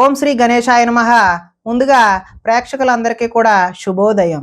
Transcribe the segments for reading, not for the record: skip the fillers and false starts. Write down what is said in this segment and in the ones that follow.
ఓం శ్రీ గణేశాయ నమః. ముందుగా ప్రేక్షకులందరికీ కూడా శుభోదయం.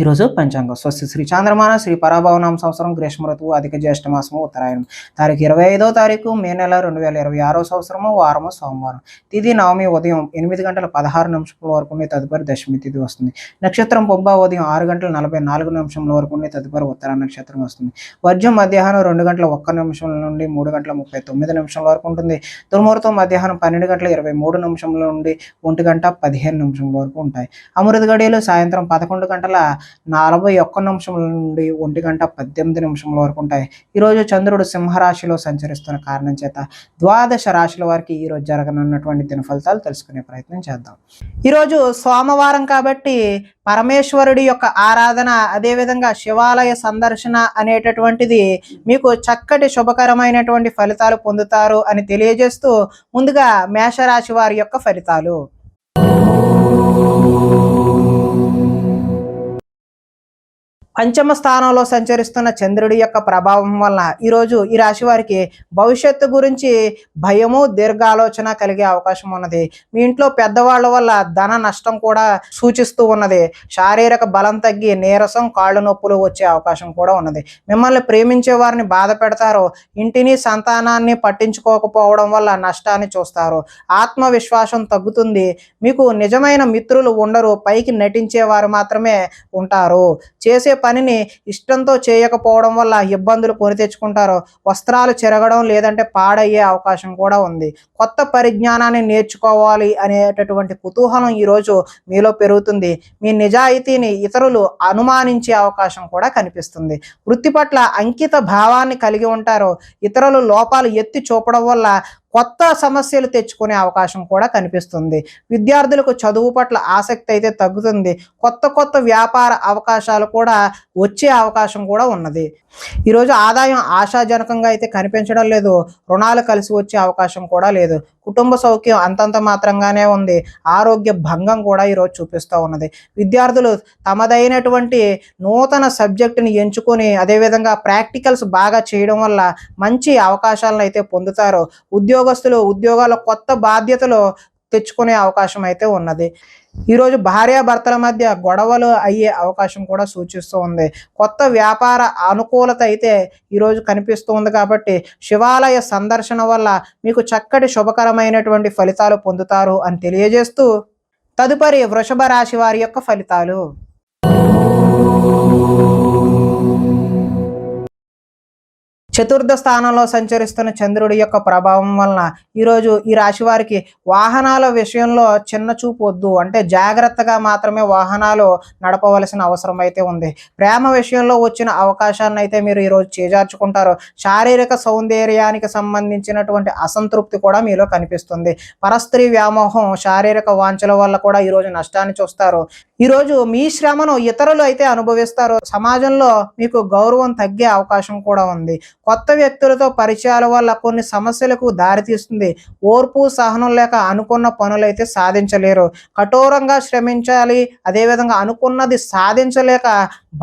ఈరోజు పంచాంగం స్వస్తి శ్రీ చాంద్రమాన శ్రీ పరాభవనామ సంవత్సరం గ్రీష్మ ఋతువు అధిక జ్యేష్ఠ మాసము ఉత్తరాయణం తారీఖు 25వ తారీఖు మే నెల 2026 సంవత్సరము వారము సోమవారం. తిథి నవమి ఉదయం 8:16 వరకు ఉండి తదుపరి దశమి తిథి వస్తుంది. నక్షత్రం పొబ్బ ఉదయం 6:44 వరకు ఉండి తదుపరి ఉత్తర నక్షత్రం వస్తుంది. వర్జం మధ్యాహ్నం 2:01 నుండి 3:39 వరకు ఉంటుంది. దుర్ముహూర్తం మధ్యాహ్నం 12:23 నుండి 1:15 వరకు ఉంటాయి. అమృత గడియలు సాయంత్రం 11:41 నుండి 1:18 వరకు ఉంటాయి. ఈరోజు చంద్రుడు సింహరాశిలో సంచరిస్తున్న కారణం చేత ద్వాదశ రాశుల వారికి ఈరోజు జరగనున్నటువంటి దిన ఫలితాలు తెలుసుకునే ప్రయత్నం చేద్దాం. ఈరోజు సోమవారం కాబట్టి పరమేశ్వరుడి యొక్క ఆరాధన, అదేవిధంగా శివాలయ సందర్శన అనేటటువంటిది మీకు చక్కటి శుభకరమైనటువంటి ఫలితాలు పొందుతారు అని తెలియజేస్తూ ముందుగా మేషరాశి వారి యొక్క ఫలితాలు. పంచమ స్థానంలో సంచరిస్తున్న చంద్రుడి యొక్క ప్రభావం వలన ఈరోజు ఈ రాశి వారికి భవిష్యత్తు గురించి భయము, దీర్ఘాలోచన కలిగే అవకాశం ఉన్నది. మీ ఇంట్లో పెద్దవాళ్ళ వల్ల ధన నష్టం కూడా సూచిస్తూ ఉన్నది. శారీరక బలం తగ్గి నీరసం, కాళ్ళు నొప్పులు వచ్చే అవకాశం కూడా ఉన్నది. మిమ్మల్ని ప్రేమించే వారిని బాధ పెడతారు. ఇంటిని, సంతానాన్ని పట్టించుకోకపోవడం వల్ల నష్టాన్ని చూస్తారు. ఆత్మవిశ్వాసం తగ్గుతుంది. మీకు నిజమైన మిత్రులు ఉండరు. పైకి నటించేవారు మాత్రమే ఉంటారు. చేసే పనిని ఇష్టంతో చేయకపోవడం వల్ల ఇబ్బందులు కొని తెచ్చుకుంటారు. వస్త్రాలు చెరగడం లేదంటే పాడయ్యే అవకాశం కూడా ఉంది. కొత్త పరిజ్ఞానాన్ని నేర్చుకోవాలి అనేటటువంటి కుతూహలం ఈరోజు మీలో పెరుగుతుంది. మీ నిజాయితీని ఇతరులు అనుమానించే అవకాశం కూడా కనిపిస్తుంది. వృత్తి పట్ల అంకిత భావాన్ని కలిగి ఉంటారు. ఇతరులు లోపాలు ఎత్తి చూపడం వల్ల కొత్త సమస్యలు తెచ్చుకునే అవకాశం కూడా కనిపిస్తుంది. విద్యార్థులకు చదువు పట్ల ఆసక్తి అయితే తగ్గుతుంది. కొత్త వ్యాపార అవకాశాలు కూడా వచ్చే అవకాశం కూడా ఉన్నది. ఈరోజు ఆదాయం ఆశాజనకంగా అయితే కనిపించడం లేదు. రుణాలు కలిసి వచ్చే అవకాశం కూడా లేదు. కుటుంబ సౌఖ్యం అంతంత మాత్రంగానే ఉంది. ఆరోగ్య భంగం కూడా ఈరోజు చూపిస్తూ ఉన్నది. విద్యార్థులు తమదైనటువంటి నూతన సబ్జెక్టుని ఎంచుకొని అదేవిధంగా ప్రాక్టికల్స్ బాగా చేయడం వల్ల మంచి అవకాశాలను అయితే పొందుతారు. ఉద్యోగస్తులు ఉద్యోగాల కొత్త బాధ్యతలు తెచ్చుకునే అవకాశం అయితే ఉన్నది. ఈరోజు భార్యాభర్తల మధ్య గొడవలు అయ్యే అవకాశం కూడా సూచిస్తూ ఉంది. కొత్త వ్యాపార అనుకూలత అయితే ఈరోజు కనిపిస్తూ ఉంది. కాబట్టి శివాలయ సందర్శన వల్ల మీకు చక్కటి శుభకరమైనటువంటి ఫలితాలు పొందుతారు అని తెలియజేస్తూ తదుపరి వృషభ రాశి వారి యొక్క ఫలితాలు. చతుర్థ స్థానంలో సంచరిస్తున్న చంద్రుడి యొక్క ప్రభావం వలన ఈరోజు ఈ రాశి వారికి వాహనాల విషయంలో చిన్న చూపు వద్దు. అంటే జాగ్రత్తగా మాత్రమే వాహనాలు నడపవలసిన అవసరం అయితే ఉంది. ప్రేమ విషయంలో వచ్చిన అవకాశాన్ని అయితే మీరు ఈరోజు చేజార్చుకుంటారు. శారీరక సౌందర్యానికి సంబంధించినటువంటి అసంతృప్తి కూడా మీలో కనిపిస్తుంది. పరస్త్రీ వ్యామోహం, శారీరక వాంఛల వల్ల కూడా ఈరోజు నష్టాన్ని చూస్తారు. ఈరోజు మీ శ్రమను ఇతరులు అయితే అనుభవిస్తారు. సమాజంలో మీకు గౌరవం తగ్గే అవకాశం కూడా ఉంది. కొత్త వ్యక్తులతో పరిచయాల వల్ల కొన్ని సమస్యలకు దారితీస్తుంది. ఓర్పు, సహనం లేక అనుకున్న పనులైతే సాధించలేరు. కఠోరంగా శ్రమించాలి. అదేవిధంగా అనుకున్నది సాధించలేక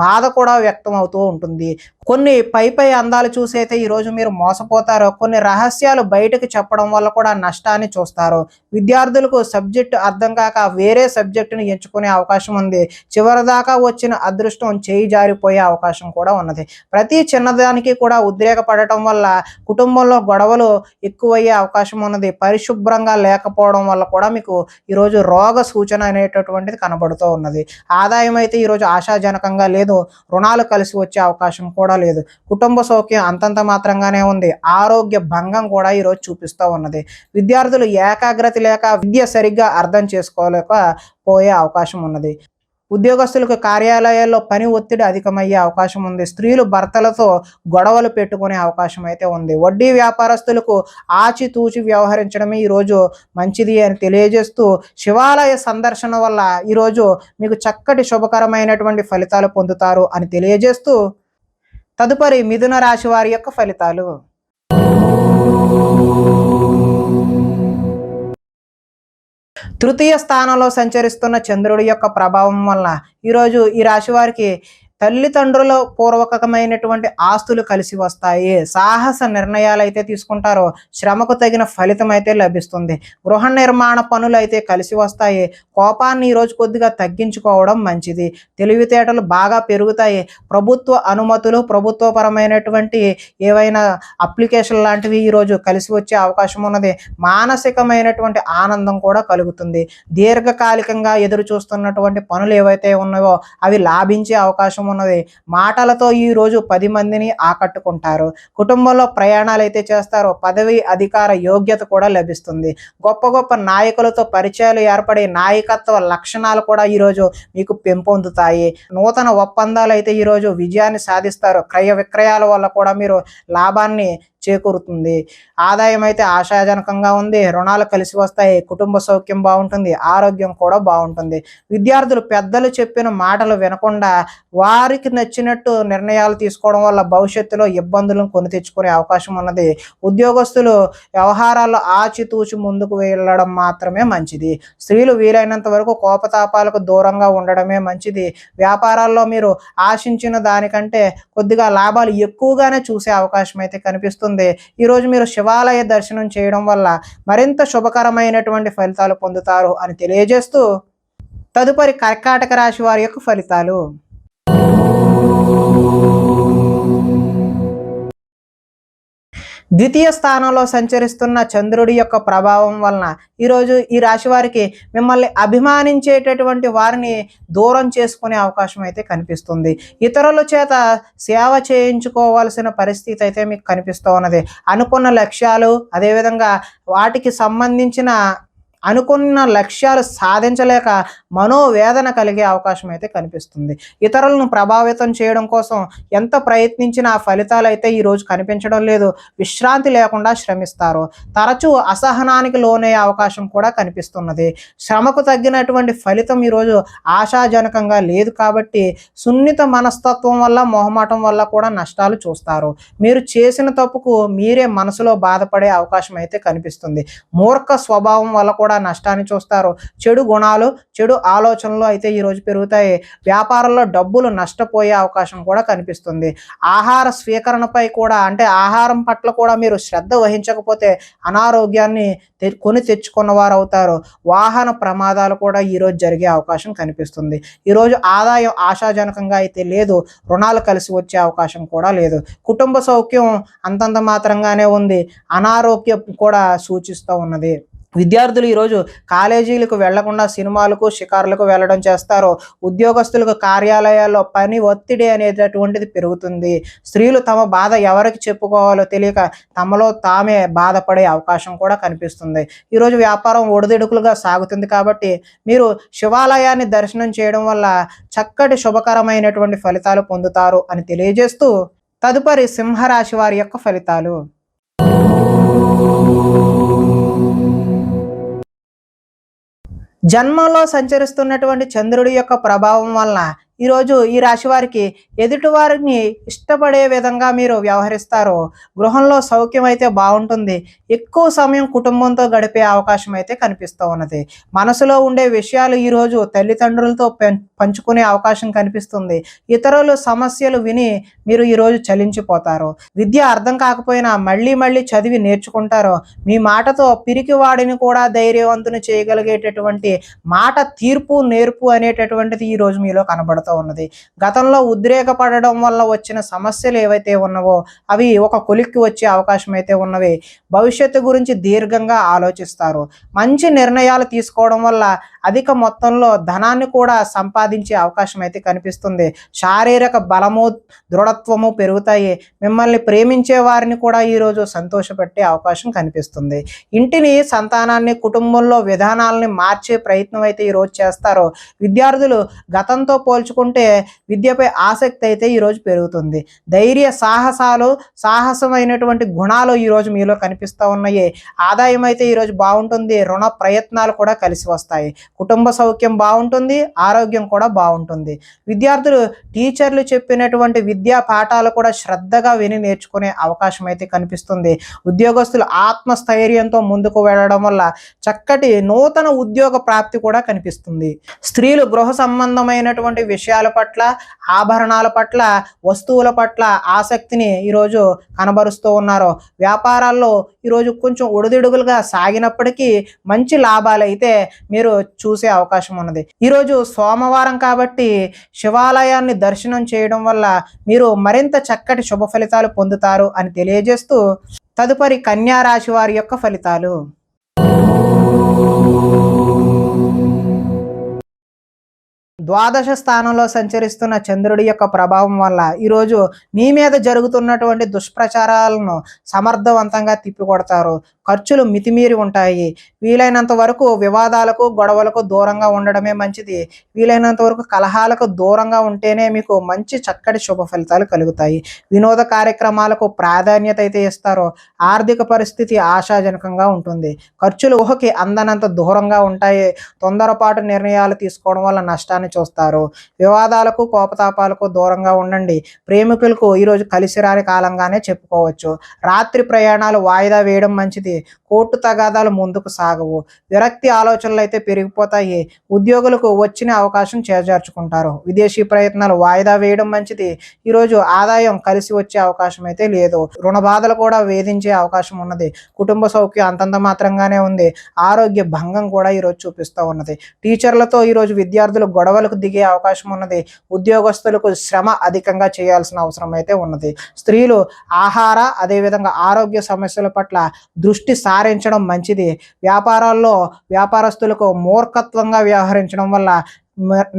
బాధ కూడా వ్యక్తం అవుతూ ఉంటుంది. కొన్ని పై అందాలు చూసి అయితే ఈరోజు మీరు మోసపోతారు. కొన్ని రహస్యాలు బయటకు చెప్పడం వల్ల కూడా నష్టాన్ని చూస్తారు. విద్యార్థులకు సబ్జెక్టు అర్థం కాక వేరే సబ్జెక్టును ఎంచుకునే అవకాశం ఉంది. చివరిదాకా వచ్చిన అదృష్టం చేయి జారిపోయే అవకాశం కూడా ఉన్నది. ప్రతి చిన్నదానికి కూడా ఉద్రేకపడటం వల్ల కుటుంబంలో గొడవలు ఎక్కువయ్యే అవకాశం ఉన్నది. పరిశుభ్రంగా లేకపోవడం వల్ల కూడా మీకు ఈరోజు రోగ సూచన అనేటటువంటిది కనబడుతూ ఉన్నది. ఆదాయం అయితే ఈరోజు ఆశాజనకంగా లేదు. రుణాలు కలిసి వచ్చే అవకాశం కూడా లేదు. కుటుంబ సౌఖ్యం అంతంత మాత్రంగానే ఉంది. ఆరోగ్య భంగం కూడా ఈరోజు చూపిస్తూ ఉన్నది. విద్యార్థులు ఏకాగ్రత లేక విద్య సరిగ్గా అర్థం చేసుకోలేక పోయే అవకాశం ఉన్నది. ఉద్యోగస్తులకు కార్యాలయాల్లో పని ఒత్తిడి అధికమయ్యే అవకాశం ఉంది. స్త్రీలు భర్తలతో గొడవలు పెట్టుకునే అవకాశం అయితే ఉంది. వడ్డీ వ్యాపారస్తులకు ఆచితూచి వ్యవహరించడమే ఈరోజు మంచిది అని తెలియజేస్తూ శివాలయ సందర్శన వల్ల ఈరోజు మీకు చక్కటి శుభకరమైనటువంటి ఫలితాలు పొందుతారు అని తెలియజేస్తూ తదుపరి మిథున రాశి వారి యొక్క ఫలితాలు. తృతీయ స్థానంలో సంచరిస్తున్న చంద్రుడి యొక్క ప్రభావం వలన ఈరోజు ఈ రాశి వారికి తల్లిదండ్రుల పూర్వకమైనటువంటి ఆస్తులు కలిసి వస్తాయి. సాహస నిర్ణయాలు అయితే తీసుకుంటారో శ్రమకు తగిన ఫలితం అయితే లభిస్తుంది. గృహ నిర్మాణ పనులు అయితే కలిసి వస్తాయి. కోపాన్ని ఈరోజు కొద్దిగా తగ్గించుకోవడం మంచిది. తెలివితేటలు బాగా పెరుగుతాయి. ప్రభుత్వ అనుమతులు, ప్రభుత్వపరమైనటువంటి ఏవైనా అప్లికేషన్ లాంటివి ఈరోజు కలిసి వచ్చే అవకాశం ఉన్నది. మానసికమైనటువంటి ఆనందం కూడా కలుగుతుంది. దీర్ఘకాలికంగా ఎదురు చూస్తున్నటువంటి పనులు ఏవైతే ఉన్నాయో అవి లాభించే అవకాశం ఉన్నది. మాటలతో ఈరోజు 10 మందిని ఆకట్టుకుంటారు. కుటుంబంలో ప్రయాణాలు అయితే చేస్తారు. పదవి అధికార యోగ్యత కూడా లభిస్తుంది. గొప్ప గొప్ప నాయకులతో పరిచయాలు ఏర్పడి నాయకత్వ లక్షణాలు కూడా ఈరోజు మీకు పెంపొందుతాయి. నూతన ఒప్పందాలు అయితే ఈరోజు విజయాన్ని సాధిస్తారు. క్రయ విక్రయాల వల్ల కూడా మీరు లాభాన్ని చేకూరుతుంది. ఆదాయం అయితే ఆశాజనకంగా ఉంది. రుణాలు కలిసి వస్తాయి. కుటుంబ సౌఖ్యం బాగుంటుంది. ఆరోగ్యం కూడా బాగుంటుంది. విద్యార్థులు పెద్దలు చెప్పిన మాటలు వినకుండా వారికి నచ్చినట్టు నిర్ణయాలు తీసుకోవడం వల్ల భవిష్యత్తులో ఇబ్బందులను కొని తెచ్చుకునే అవకాశం ఉన్నది. ఉద్యోగస్తులు వ్యవహారాల్లో ఆచితూచి ముందుకు వెళ్ళడం మాత్రమే మంచిది. స్త్రీలు వీలైనంత వరకు కోపతాపాలకు దూరంగా ఉండడమే మంచిది. వ్యాపారాల్లో మీరు ఆశించిన దానికంటే కొద్దిగా లాభాలు ఎక్కువగానే చూసే అవకాశం అయితే కనిపిస్తుంది. ఈరోజు మీరు శివాలయ దర్శనం చేయడం వల్ల మరింత శుభకరమైనటువంటి ఫలితాలు పొందుతారు అని తెలియజేస్తూ తదుపరి కర్కాటక రాశి వారి యొక్క ఫలితాలు. ద్వితీయ స్థానంలో సంచరిస్తున్న చంద్రుడి యొక్క ప్రభావం వలన ఈరోజు ఈ రాశి వారికి మిమ్మల్ని అభిమానించేటటువంటి వారిని దూరం చేసుకునే అవకాశం అయితే కనిపిస్తుంది. ఇతరుల చేత సేవ చేయించుకోవాల్సిన పరిస్థితి అయితే మీకు కనిపిస్తూ ఉన్నది. అనుకున్న లక్ష్యాలు అదేవిధంగా వాటికి సంబంధించిన అనుకున్న లక్ష్యాలు సాధించలేక మనోవేదన కలిగే అవకాశం అయితే కనిపిస్తుంది. ఇతరులను ప్రభావితం చేయడం కోసం ఎంత ప్రయత్నించినా ఫలితాలు అయితే ఈరోజు కనిపించడం లేదు. విశ్రాంతి లేకుండా శ్రమిస్తారు. తరచూ అసహనానికి లోనయ్యే అవకాశం కూడా కనిపిస్తున్నది. శ్రమకు తగ్గినటువంటి ఫలితం ఈరోజు ఆశాజనకంగా లేదు కాబట్టి సున్నిత మనస్తత్వం వల్ల మొహమాటం వల్ల కూడా నష్టాలు చూస్తారు. మీరు చేసిన తప్పుకు మీరే మనసులో బాధపడే అవకాశం అయితే కనిపిస్తుంది. మూర్ఖ స్వభావం వల్ల కూడా నష్టాన్ని చూస్తారు. చెడు గుణాలు, చెడు ఆలోచనలు అయితే ఈరోజు పెరుగుతాయి. వ్యాపారంలో డబ్బులు నష్టపోయే అవకాశం కూడా కనిపిస్తుంది. ఆహార స్వీకరణపై కూడా అంటే ఆహారం పట్ల కూడా మీరు శ్రద్ధ వహించకపోతే అనారోగ్యాన్ని కొని తెచ్చుకున్న వారు అవుతారు. వాహన ప్రమాదాలు కూడా ఈరోజు జరిగే అవకాశం కనిపిస్తుంది. ఈరోజు ఆదాయం ఆశాజనకంగా అయితే లేదు. రుణాలు కలిసి వచ్చే అవకాశం కూడా లేదు. కుటుంబ సౌఖ్యం అంతంత మాత్రంగానే ఉంది. అనారోగ్యం కూడా సూచిస్తూ ఉన్నది. విద్యార్థులు ఈరోజు కాలేజీలకు వెళ్లకుండా సినిమాలకు, షికారులకు వెళ్ళడం చేస్తారు. ఉద్యోగస్తులకు కార్యాలయాల్లో పని ఒత్తిడి అనేటటువంటిది పెరుగుతుంది. స్త్రీలు తమ బాధ ఎవరికి చెప్పుకోవాలో తెలియక తమలో తామే బాధపడే అవకాశం కూడా కనిపిస్తుంది. ఈరోజు వ్యాపారం ఒడిదుడుకులుగా సాగుతుంది కాబట్టి మీరు శివాలయాన్ని దర్శనం చేయడం వల్ల చక్కటి శుభకరమైనటువంటి ఫలితాలు పొందుతారు అని తెలియజేస్తూ తదుపరి సింహరాశి వారి యొక్క ఫలితాలు. జన్మంలో సంచరిస్తున్నటువంటి చంద్రుడి యొక్క ప్రభావం వలన ఈరోజు ఈ రాశి వారికి ఎదుటివారిని ఇష్టపడే విధంగా మీరు వ్యవహరిస్తారో గృహంలో సౌఖ్యం అయితే బాగుంటుంది. ఎక్కువ సమయం కుటుంబంతో గడిపే అవకాశం అయితే కనిపిస్తూ ఉన్నది. మనసులో ఉండే విషయాలు ఈరోజు తల్లిదండ్రులతో పంచుకునే అవకాశం కనిపిస్తుంది. ఇతరుల సమస్యలు విని మీరు ఈరోజు చలించిపోతారు. విద్య అర్థం కాకపోయినా మళ్ళీ మళ్ళీ చదివి నేర్చుకుంటారు. మీ మాటతో పిరికి వాడిని కూడా ధైర్యవంతుని చేయగలిగేటటువంటి మాట తీర్పు నేర్పు అనేటటువంటిది ఈరోజు మీలో కనబడుతుంది ఉన్నది. గతంలో ఉద్రేకపడడం వల్ల వచ్చిన సమస్యలు ఏవైతే ఉన్నావో అవి ఒక కొలిక్కి వచ్చే అవకాశం అయితే ఉన్నవి. భవిష్యత్తు గురించి దీర్ఘంగా ఆలోచిస్తారు. మంచి నిర్ణయాలు తీసుకోవడం వల్ల అధిక మొత్తంలో ధనాన్ని కూడా సంపాదించే అవకాశం అయితే కనిపిస్తుంది. శారీరక బలము, దృఢత్వము పెరుగుతాయి. మిమ్మల్ని ప్రేమించే వారిని కూడా ఈరోజు సంతోషపెట్టే అవకాశం కనిపిస్తుంది. ఇంటిని, సంతానాన్ని, కుటుంబంలో విధానాలని మార్చే ప్రయత్నం అయితే ఈరోజు చేస్తారు. విద్యార్థులు గతంతో పోల్చుకుంటే విద్యపై ఆసక్తి అయితే ఈరోజు పెరుగుతుంది. ధైర్య సాహసమైనటువంటి గుణాలు ఈరోజు మీలో కనిపిస్తూ ఉన్నాయి. ఆదాయం అయితే ఈరోజు బాగుంటుంది. రుణ ప్రయత్నాలు కూడా కలిసి వస్తాయి. కుటుంబ సౌఖ్యం బాగుంటుంది. ఆరోగ్యం కూడా బాగుంటుంది. విద్యార్థులు టీచర్లు చెప్పినటువంటి విద్యా పాఠాలు కూడా శ్రద్ధగా విని నేర్చుకునే అవకాశం అయితే కనిపిస్తుంది. ఉద్యోగస్తులు ఆత్మస్థైర్యంతో ముందుకు వెళ్ళడం వల్ల చక్కటి నూతన ఉద్యోగ ప్రాప్తి కూడా కనిపిస్తుంది. స్త్రీలు గృహ సంబంధమైనటువంటి విషయాల పట్ల ఆభరణాల పట్ల, వస్తువుల పట్ల ఆసక్తిని ఈరోజు కనబరుస్తూ ఉన్నారు. వ్యాపారాల్లో ఈరోజు కొంచెం ఒడిదుడుగులుగా సాగినప్పటికీ మంచి లాభాలు అయితే మీరు చూసే అవకాశం ఉన్నది. ఈరోజు సోమవారం కాబట్టి శివాలయాన్ని దర్శనం చేయడం వల్ల మీరు మరింత చక్కటి శుభ ఫలితాలు పొందుతారు అని తెలియజేస్తూ, తదుపరి కన్యా రాశి వారి యొక్క ఫలితాలు. ద్వాదశ స్థానంలో సంచరిస్తున్న చంద్రుడి యొక్క ప్రభావం వల్ల ఈరోజు మీ మీద జరుగుతున్నటువంటి దుష్ప్రచారాలను సమర్థవంతంగా తిప్పికొడతారు. ఖర్చులు మితిమీరి ఉంటాయి. వీలైనంత వరకు వివాదాలకు, గొడవలకు దూరంగా ఉండడమే మంచిది. వీలైనంత వరకు కలహాలకు దూరంగా ఉంటేనే మీకు మంచి చక్కటి శుభ ఫలితాలు కలుగుతాయి. వినోద కార్యక్రమాలకు ప్రాధాన్యత అయితే ఇస్తారు. ఆర్థిక పరిస్థితి ఆశాజనకంగా ఉంటుంది. ఖర్చులు ఊహకి అందనంత దూరంగా ఉంటాయి. తొందరపాటు నిర్ణయాలు తీసుకోవడం వల్ల నష్టాన్ని చూస్తారు. వివాదాలకు, కోపతాపాలకు దూరంగా ఉండండి. ప్రేమికులకు ఈరోజు కలిసి రాని కాలంగానే చెప్పుకోవచ్చు. రాత్రి ప్రయాణాలు వాయిదా వేయడం మంచిది. కోర్టు తగాదాలు ముందుకు సాగవు. విరక్తి ఆలోచనలు అయితే పెరిగిపోతాయి. ఉద్యోగులకు వచ్చిన అవకాశం చేజార్చుకుంటారు. విదేశీ ప్రయత్నాలు వాయిదా వేయడం మంచిది. ఈరోజు ఆదాయం కలిసి వచ్చే అవకాశం అయితే లేదు. రుణ బాధలు కూడా వేధించే అవకాశం ఉన్నది. కుటుంబ సౌఖ్యం అంతంత మాత్రంగానే ఉంది. ఆరోగ్య భంగం కూడా ఈరోజు చూపిస్తూ ఉన్నది. టీచర్లతో ఈరోజు విద్యార్థులు గొడవలకు దిగే అవకాశం ఉన్నది. ఉద్యోగస్తులకు శ్రమ అధికంగా చేయాల్సిన అవసరం అయితే ఉన్నది. స్త్రీలు ఆహార అదేవిధంగా ఆరోగ్య సమస్యల పట్ల దృష్టి సారించడం మంచిది. వ్యాపారాల్లో వ్యాపారస్తులకు మూర్ఖత్వంగా వ్యవహరించడం వల్ల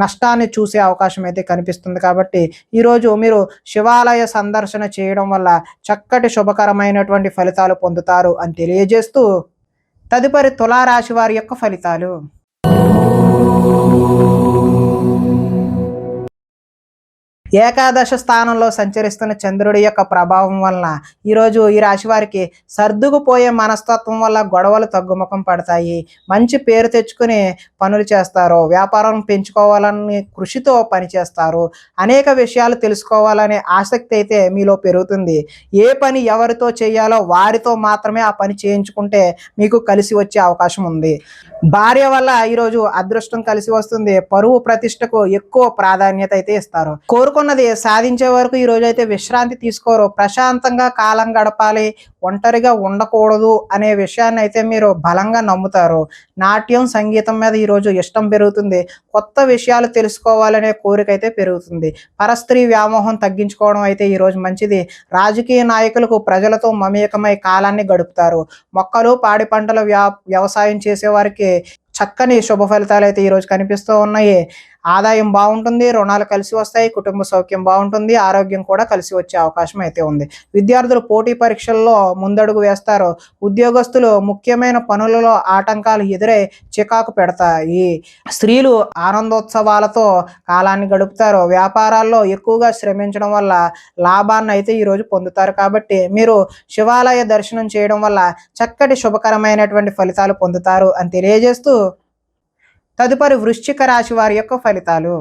నష్టాన్ని చూసే అవకాశం అయితే కనిపిస్తుంది. కాబట్టి ఈరోజు మీరు శివాలయ సందర్శన చేయడం వల్ల చక్కటి శుభకరమైనటువంటి ఫలితాలు పొందుతారు అని తెలియజేస్తూ, తదుపరి తులారాశి వారి యొక్క ఫలితాలు. ఏకాదశ స్థానంలో సంచరిస్తున్న చంద్రుడి యొక్క ప్రభావం వలన ఈరోజు ఈ రాశి వారికి సర్దుకుపోయే మనస్తత్వం వల్ల గొడవలు తగ్గుముఖం పడతాయి. మంచి పేరు తెచ్చుకుని పనులు చేస్తారు. వ్యాపారం పెంచుకోవాలని కృషితో పనిచేస్తారు. అనేక విషయాలు తెలుసుకోవాలనే ఆసక్తి అయితే మీలో పెరుగుతుంది. ఏ పని ఎవరితో చేయాలో వారితో మాత్రమే ఆ పని చేయించుకుంటే మీకు కలిసి వచ్చే అవకాశం ఉంది. భార్య వల్ల ఈరోజు అదృష్టం కలిసి వస్తుంది. పరువు ప్రతిష్టకు ఎక్కువ ప్రాధాన్యత అయితే ఇస్తారు. కోరుకున్నది సాధించే వరకు ఈ రోజు అయితే విశ్రాంతి తీసుకోరు. ప్రశాంతంగా కాలం గడపాలి, ఒంటరిగా ఉండకూడదు అనే విషయాన్ని అయితే మీరు బలంగా నమ్ముతారు. నాట్యం, సంగీతం మీద ఈరోజు ఇష్టం పెరుగుతుంది. కొత్త విషయాలు తెలుసుకోవాలనే కోరిక అయితే పెరుగుతుంది. పరస్త్రీ వ్యామోహం తగ్గించుకోవడం అయితే ఈరోజు మంచిది. రాజకీయ నాయకులకు ప్రజలతో మమేకమై కాలాన్ని గడుపుతారు. మొక్కలు, పాడి పంటల వ్యవసాయం చేసేవారికి చక్కని శుభ ఫలితాలు అయితే ఈరోజు కనిపిస్తూ ఉన్నాయి. ఆదాయం బాగుంటుంది. రుణాలు కలిసి వస్తాయి. కుటుంబ సౌఖ్యం బాగుంటుంది. ఆరోగ్యం కూడా కలిసి వచ్చే అవకాశం అయితే ఉంది. విద్యార్థులు పోటీ పరీక్షల్లో ముందడుగు వేస్తారు. ఉద్యోగస్తులు ముఖ్యమైన పనులలో ఆటంకాలు ఎదురై చికాకు పెడతాయి. స్త్రీలు ఆనందోత్సవాలతో కాలాన్ని గడుపుతారు. వ్యాపారాల్లో ఎక్కువగా శ్రమించడం వల్ల లాభాన్ని అయితే ఈరోజు పొందుతారు. కాబట్టి మీరు శివాలయ దర్శనం చేయడం వల్ల చక్కటి శుభకరమైనటువంటి ఫలితాలు పొందుతారు అని తెలియజేస్తూ, తదుపరి వృశ్చిక రాశి వారి యొక్క ఫలితాలు.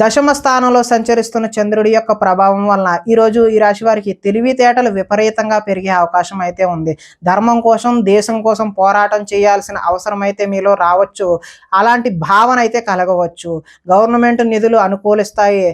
దశమ స్థానంలో సంచరిస్తున్న చంద్రుడి యొక్క ప్రభావం వలన ఈరోజు ఈ రాశి వారికి తెలివితేటలు విపరీతంగా పెరిగే అవకాశం అయితే ఉంది. ధర్మం కోసం, దేశం కోసం పోరాటం చేయాల్సిన అవసరం అయితే మీలో రావచ్చు. అలాంటి భావన అయితే కలగవచ్చు. గవర్నమెంట్ నిధులు అనుకూలిస్తాయి.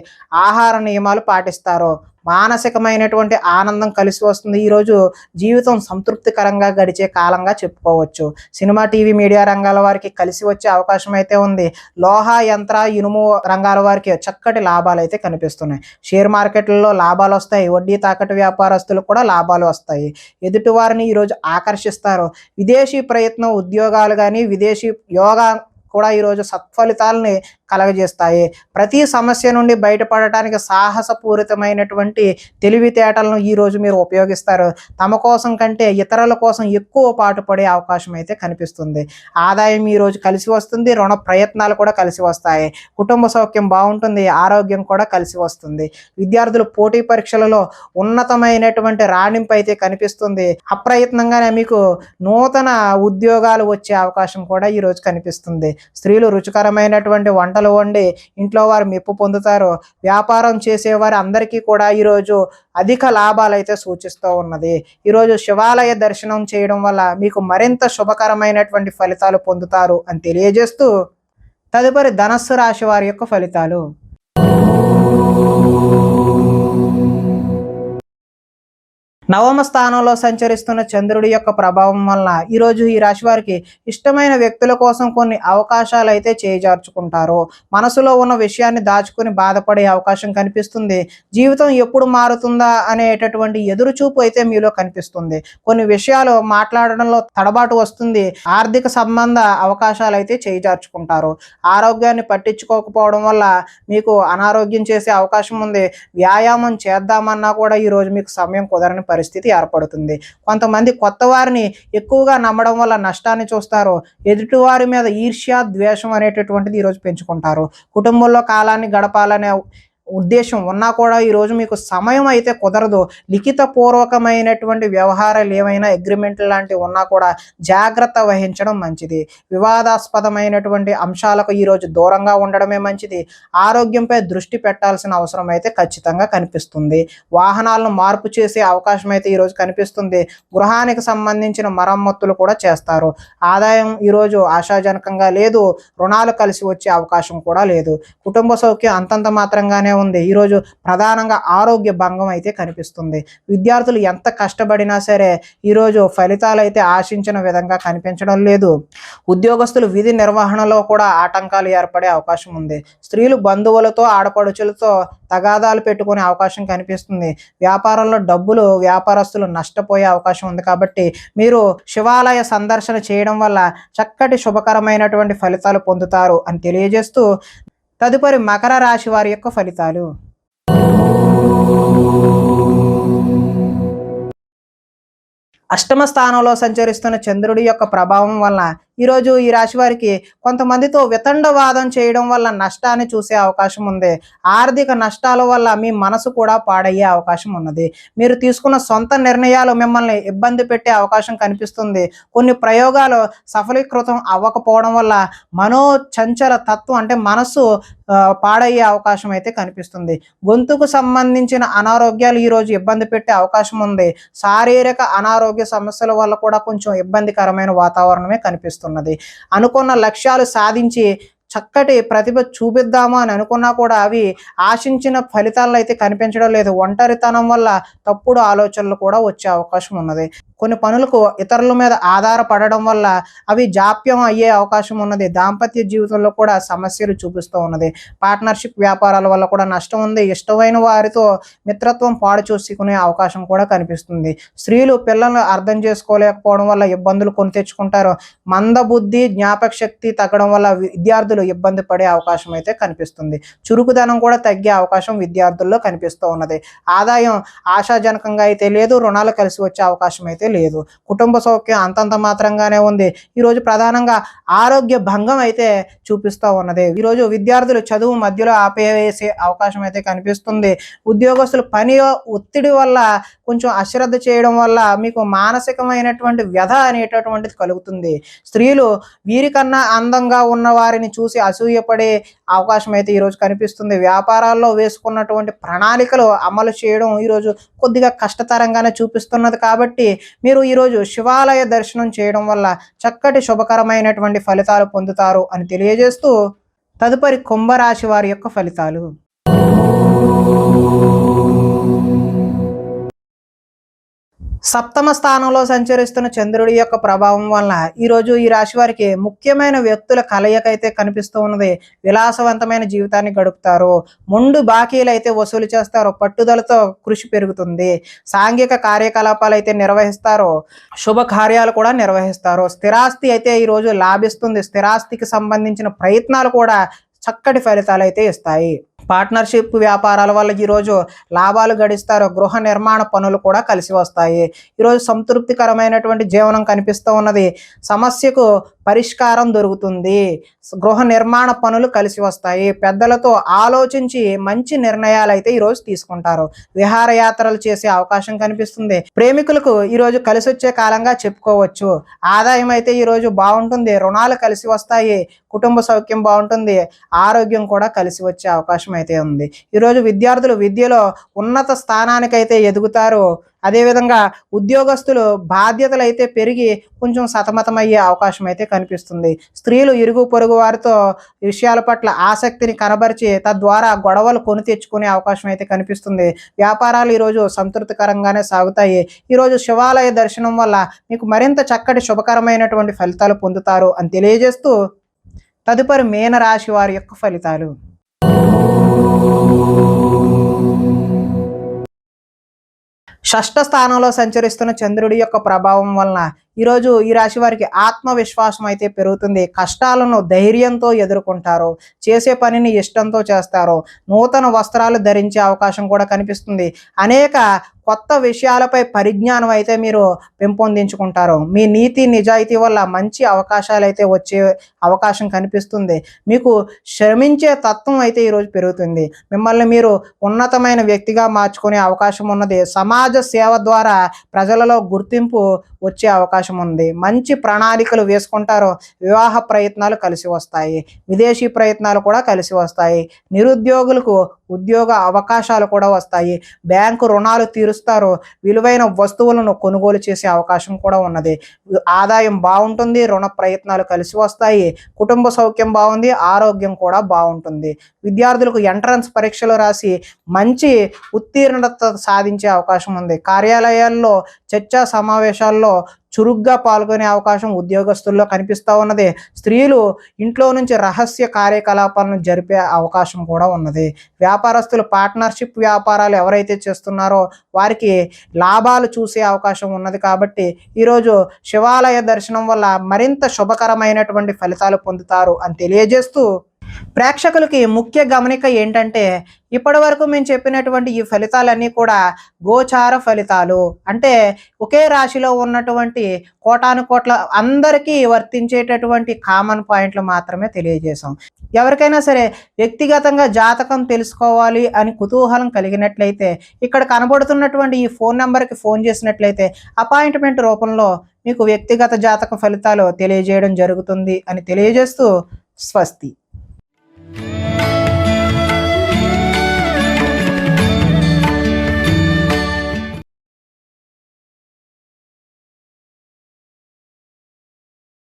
ఆహార నియమాలు పాటిస్తారు. మానసికమైనటువంటి ఆనందం కలిసి వస్తుంది. ఈరోజు జీవితం సంతృప్తికరంగా గడిచే కాలంగా చెప్పుకోవచ్చు. సినిమా, టీవీ, మీడియా రంగాల వారికి కలిసి వచ్చే అవకాశం అయితే ఉంది. లోహ, యంత్ర, ఇనుము రంగాల వారికి చక్కటి లాభాలు అయితే కనిపిస్తున్నాయి. షేర్ మార్కెట్లలో లాభాలు వస్తాయి. వడ్డీ తాకట్టు వ్యాపారస్తులకు కూడా లాభాలు వస్తాయి. ఎదుటివారిని ఈరోజు ఆకర్షిస్తారు. విదేశీ ప్రయత్నం, ఉద్యోగాలు కానీ, విదేశీ యోగా కూడా ఈరోజు సత్ఫలితాలని కలగజేస్తాయి. ప్రతి సమస్య నుండి బయటపడటానికి సాహసపూరితమైనటువంటి తెలివితేటలను ఈరోజు మీరు ఉపయోగిస్తారు. తమ కోసం కంటే ఇతరుల కోసం ఎక్కువ పాటుపడే అవకాశం అయితే కనిపిస్తుంది. ఆదాయం ఈరోజు కలిసి వస్తుంది. రుణ ప్రయత్నాలు కూడా కలిసి వస్తాయి. కుటుంబ సౌఖ్యం బాగుంటుంది. ఆరోగ్యం కూడా కలిసి వస్తుంది. విద్యార్థులు పోటీ పరీక్షలలో ఉన్నతమైనటువంటి రాణింపు అయితే కనిపిస్తుంది. అప్రయత్నంగానే మీకు నూతన ఉద్యోగాలు వచ్చే అవకాశం కూడా ఈరోజు కనిపిస్తుంది. స్త్రీలు రుచికరమైనటువంటి వంటలు వండి ఇంట్లో వారు మెప్పు పొందుతారు. వ్యాపారం చేసేవారు అందరికీ కూడా ఈరోజు అధిక లాభాలు అయితే సూచిస్తూ ఉన్నది. ఈరోజు శివాలయ దర్శనం చేయడం వల్ల మీకు మరింత శుభకరమైనటువంటి ఫలితాలు పొందుతారు అని తెలియజేస్తూ, తదుపరి ధనస్సు రాశి వారి యొక్క ఫలితాలు. నవమ స్థానంలో సంచరిస్తున్న చంద్రుడి యొక్క ప్రభావం వలన ఈరోజు ఈ రాశి వారికి ఇష్టమైన వ్యక్తుల కోసం కొన్ని అవకాశాలు అయితే చేజార్చుకుంటారు. మనసులో ఉన్న విషయాన్ని దాచుకుని బాధపడే అవకాశం కనిపిస్తుంది. జీవితం ఎప్పుడు మారుతుందా అనేటటువంటి ఎదురుచూపు అయితే మీలో కనిపిస్తుంది. కొన్ని విషయాలు మాట్లాడడంలో తడబాటు వస్తుంది. ఆర్థిక సంబంధ అవకాశాలు అయితే చేజార్చుకుంటారు. ఆరోగ్యాన్ని పట్టించుకోకపోవడం వల్ల మీకు అనారోగ్యం చేసే అవకాశం ఉంది. వ్యాయామం చేద్దామన్నా కూడా ఈరోజు మీకు సమయం కుదరని పరిస్థితి ఏర్పడుతుంది. కొంతమంది కొత్త వారిని ఎక్కువగా నమ్మడం వల్ల నష్టాన్ని చూస్తారు. ఎదుటివారి మీద ఈర్ష్య, ద్వేషం అనేటటువంటిది ఈరోజు పెంచుకుంటారు. కుటుంబంలో కాలాన్ని గడపాలనే ఉద్దేశం ఉన్నా కూడా ఈరోజు మీకు సమయం అయితే కుదరదు. లిఖిత పూర్వకమైనటువంటి వ్యవహారాలు ఏమైనా అగ్రిమెంట్ లాంటివి ఉన్నా కూడా జాగ్రత్త వహించడం మంచిది. వివాదాస్పదమైనటువంటి అంశాలకు ఈరోజు దూరంగా ఉండడమే మంచిది. ఆరోగ్యంపై దృష్టి పెట్టాల్సిన అవసరం అయితే ఖచ్చితంగా కనిపిస్తుంది. వాహనాలను మార్పు చేసే అవకాశం అయితే ఈరోజు కనిపిస్తుంది. గృహానికి సంబంధించిన మరమ్మతులు కూడా చేస్తారు. ఆదాయం ఈరోజు ఆశాజనకంగా లేదు. రుణాలు కలిసి వచ్చే అవకాశం కూడా లేదు. కుటుంబ సౌఖ్యం అంతంత మాత్రంగానే ఉంది. ఈరోజు ప్రధానంగా ఆరోగ్య భంగం అయితే కనిపిస్తుంది. విద్యార్థులు ఎంత కష్టపడినా సరే ఈరోజు ఫలితాలు అయితే ఆశించిన విధంగా కనిపించడం లేదు. ఉద్యోగస్తులు విధి నిర్వహణలో కూడా ఆటంకాలు ఏర్పడే అవకాశం ఉంది. స్త్రీలు బంధువులతో, ఆడపడుచులతో తగాదాలు పెట్టుకునే అవకాశం కనిపిస్తుంది. వ్యాపారంలో డబ్బులు వ్యాపారస్తులు నష్టపోయే అవకాశం ఉంది. కాబట్టి మీరు శివాలయ సందర్శన చేయడం వల్ల చక్కటి శుభకరమైనటువంటి ఫలితాలు పొందుతారు అని తెలియజేస్తూ, తదుపరి మకర రాశి వారి యొక్క ఫలితాలు. అష్టమ స్థానంలో సంచరిస్తున్న చంద్రుడి యొక్క ప్రభావం వలన ఈరోజు ఈ రాశి వారికి కొంతమందితో వితండవాదం చేయడం వల్ల నష్టాన్ని చూసే అవకాశం ఉంది. ఆర్థిక నష్టాల వల్ల మీ మనసు కూడా పాడయ్యే అవకాశం ఉన్నది. మీరు తీసుకున్న సొంత నిర్ణయాలు మిమ్మల్ని ఇబ్బంది పెట్టే అవకాశం కనిపిస్తుంది. కొన్ని ప్రయోగాలు సఫలీకృతం అవ్వకపోవడం వల్ల మనోచంచల తత్వం అంటే మనసు పాడయ్యే అవకాశం అయితే కనిపిస్తుంది. గొంతుకు సంబంధించిన అనారోగ్యాలు ఈరోజు ఇబ్బంది పెట్టే అవకాశం ఉంది. శారీరక అనారోగ్య సమస్యల వల్ల కూడా కొంచెం ఇబ్బందికరమైన వాతావరణమే కనిపిస్తుంది. అనుకున్న లక్ష్యాలు సాధించి చక్కటి ప్రతిభ చూపిద్దాము అని అనుకున్నా కూడా అవి ఆశించిన ఫలితాలను అయితే కనిపించడం లేదు. ఒంటరితనం వల్ల తప్పుడు ఆలోచనలు కూడా వచ్చే అవకాశం ఉన్నది. కొన్ని పనులకు ఇతరుల మీద ఆధారపడడం వల్ల అవి జాప్యం అయ్యే అవకాశం ఉన్నది. దాంపత్య జీవితంలో కూడా సమస్యలు చూపిస్తూ ఉన్నది. పార్ట్నర్షిప్ వ్యాపారాల వల్ల కూడా నష్టం ఉంది. ఇష్టమైన వారితో మిత్రత్వం పాడు చూసుకునే అవకాశం కూడా కనిపిస్తుంది. స్త్రీలు పిల్లలను అర్థం చేసుకోలేకపోవడం వల్ల ఇబ్బందులు కొని తెచ్చుకుంటారు. మందబుద్ధి, జ్ఞాపక శక్తి తగ్గడం వల్ల విద్యార్థులు ఇబ్బంది పడే అవకాశం అయితే కనిపిస్తుంది. చురుకుదనం కూడా తగ్గే అవకాశం విద్యార్థుల్లో కనిపిస్తూ ఉన్నది. ఆదాయం ఆశాజనకంగా అయితే లేదు. రుణాలు కలిసి వచ్చే అవకాశం అయితే లేదు. కుటుంబ సౌఖ్యం అంతంత మాత్రంగానే ఉంది. ఈరోజు ప్రధానంగా ఆరోగ్య భంగం అయితే చూపిస్తూ ఉన్నది. ఈరోజు విద్యార్థులు చదువు మధ్యలో ఆపేసే అవకాశం అయితే కనిపిస్తుంది. ఉద్యోగస్తులు పని ఒత్తిడి వల్ల కొంచెం అశ్రద్ధ చేయడం వల్ల మీకు మానసికమైనటువంటి వ్యధ అనేటటువంటిది కలుగుతుంది. స్త్రీలు వీరికన్నా అందంగా ఉన్న వారిని చూసి అసూయపడే అవకాశం అయితే ఈరోజు కనిపిస్తుంది. వ్యాపారాల్లో వేసుకున్నటువంటి ప్రణాళికలు అమలు చేయడం ఈరోజు కొద్దిగా కష్టతరంగానే చూపిస్తున్నది. కాబట్టి మీరు ఈరోజు శివాలయ దర్శనం చేయడం వల్ల చక్కటి శుభకరమైనటువంటి ఫలితాలు పొందుతారు అని తెలియజేస్తూ, తదుపరి కుంభరాశి వారి యొక్క ఫలితాలు. సప్తమ స్థానంలో సంచరిస్తున్న చంద్రుడి యొక్క ప్రభావం వలన ఈరోజు ఈ రాశి వారికి ముఖ్యమైన వ్యక్తుల కలయిక అయితే కనిపిస్తూ ఉన్నది. విలాసవంతమైన జీవితాన్ని గడుపుతారు. మొండు బాకీలు అయితే వసూలు చేస్తారు. పట్టుదలతో కృషి పెరుగుతుంది. సాంఘిక కార్యకలాపాలు అయితే నిర్వహిస్తారు. శుభ కార్యాలు కూడా నిర్వహిస్తారు. స్థిరాస్తి అయితే ఈరోజు లాభిస్తుంది. స్థిరాస్తికి సంబంధించిన ప్రయత్నాలు కూడా చక్కటి ఫలితాలు అయితే ఇస్తాయి. పార్ట్నర్షిప్ వ్యాపారాల వల్ల ఈరోజు లాభాలు గడిస్తారు. గృహ నిర్మాణ పనులు కూడా కలిసి వస్తాయి. ఈరోజు సంతృప్తికరమైనటువంటి జీవనం కనిపిస్తూ ఉన్నది. సమస్యకు పరిష్కారం దొరుకుతుంది. గృహ నిర్మాణ పనులు కలిసి వస్తాయి. పెద్దలతో ఆలోచించి మంచి నిర్ణయాలు అయితే ఈరోజు తీసుకుంటారు. విహారయాత్రలు చేసే అవకాశం కనిపిస్తుంది. ప్రేమికులకు ఈరోజు కలిసి వచ్చే కాలంగా చెప్పుకోవచ్చు. ఆదాయం అయితే ఈరోజు బాగుంటుంది. రుణాలు కలిసి వస్తాయి. కుటుంబ సౌఖ్యం బాగుంటుంది, ఆరోగ్యం కూడా కలిసి వచ్చే అవకాశం అయితే ఉంది. ఈరోజు విద్యార్థులు విద్యలో ఉన్నత స్థానానికైతే ఎదుగుతారు. అదేవిధంగా ఉద్యోగస్తులు బాధ్యతలు అయితే పెరిగి కొంచెం సతమతమయ్యే అవకాశం అయితే కనిపిస్తుంది. స్త్రీలు ఇరుగు పొరుగు వారితో విషయాల పట్ల ఆసక్తిని కనబరిచి తద్వారా గొడవలు కొని తెచ్చుకునే అవకాశం అయితే కనిపిస్తుంది. వ్యాపారాలు ఈరోజు సంతృప్తికరంగానే సాగుతాయి. ఈరోజు శివాలయ దర్శనం వల్ల మీకు మరింత చక్కటి శుభకరమైనటువంటి ఫలితాలు పొందుతారు అని తెలియజేస్తూ తదుపరి మీనరాశి వారి యొక్క ఫలితాలు. షష్ఠ స్థానంలో సంచరిస్తున్న చంద్రుడి యొక్క ప్రభావం వలన ఈరోజు ఈ రాశి వారికి ఆత్మవిశ్వాసం అయితే పెరుగుతుంది. కష్టాలను ధైర్యంతో ఎదుర్కొంటారు. చేసే పనిని ఇష్టంతో చేస్తారు. నూతన వస్త్రాలు ధరించే అవకాశం కూడా కనిపిస్తుంది. అనేక కొత్త విషయాలపై పరిజ్ఞానం అయితే మీరు పెంపొందించుకుంటారు. మీ నీతి నిజాయితీ వల్ల మంచి అవకాశాలు అయితే వచ్చే అవకాశం కనిపిస్తుంది. మీకు శ్రమించే తత్వం అయితే ఈరోజు పెరుగుతుంది. మిమ్మల్ని మీరు ఉన్నతమైన వ్యక్తిగా మార్చుకునే అవకాశం ఉన్నది. సమాజ సేవ ద్వారా ప్రజలలో గుర్తింపు వచ్చే అవకాశం ఉంది. మంచి ప్రణాళికలు వేసుకుంటారు. వివాహ ప్రయత్నాలు కలిసి వస్తాయి. విదేశీ ప్రయత్నాలు కూడా కలిసి వస్తాయి. నిరుద్యోగులకు ఉద్యోగ అవకాశాలు కూడా వస్తాయి. బ్యాంకు రుణాలు తీరుస్తారు. విలువైన వస్తువులను కొనుగోలు చేసే అవకాశం కూడా ఉన్నది. ఆదాయం బాగుంటుంది. రుణ ప్రయత్నాలు కలిసి వస్తాయి. కుటుంబ సౌఖ్యం బాగుంది. ఆరోగ్యం కూడా బాగుంటుంది. విద్యార్థులకు ఎంట్రన్స్ పరీక్షలు రాసి మంచి ఉత్తీర్ణత సాధించే అవకాశం ఉంది. కార్యాలయాల్లో చర్చా సమావేశాల్లో చురుగ్గా పాల్గొనే అవకాశం ఉద్యోగస్తుల్లో కనిపిస్తూ ఉన్నది. స్త్రీలు ఇంట్లో నుంచి రహస్య కార్యకలాపాలను జరిపే అవకాశం కూడా ఉన్నది. వ్యాపారస్తులు పార్ట్నర్షిప్ వ్యాపారాలు ఎవరైతే చేస్తున్నారో వారికి లాభాలు చూసే అవకాశం ఉన్నది. కాబట్టి ఈరోజు శివాలయ దర్శనం వల్ల మరింత శుభకరమైనటువంటి ఫలితాలు పొందుతారు అని తెలియజేస్తూ ప్రేక్షకులకి ముఖ్య గమనిక ఏంటంటే ఇప్పటి వరకు మేము చెప్పినటువంటి ఈ ఫలితాలన్నీ కూడా గోచార ఫలితాలు, అంటే ఒకే రాశిలో ఉన్నటువంటి కోటాను కోట్ల అందరికీ వర్తించేటటువంటి కామన్ పాయింట్లు మాత్రమే తెలియజేశాం. ఎవరికైనా సరే వ్యక్తిగతంగా జాతకం తెలుసుకోవాలి అని కుతూహలం కలిగినట్లయితే ఇక్కడ కనబడుతున్నటువంటి ఈ ఫోన్ నెంబర్కి ఫోన్ చేసినట్లయితే అపాయింట్మెంట్ రూపంలో మీకు వ్యక్తిగత జాతక ఫలితాలు తెలియజేయడం జరుగుతుంది అని తెలియజేస్తూ స్వస్తి.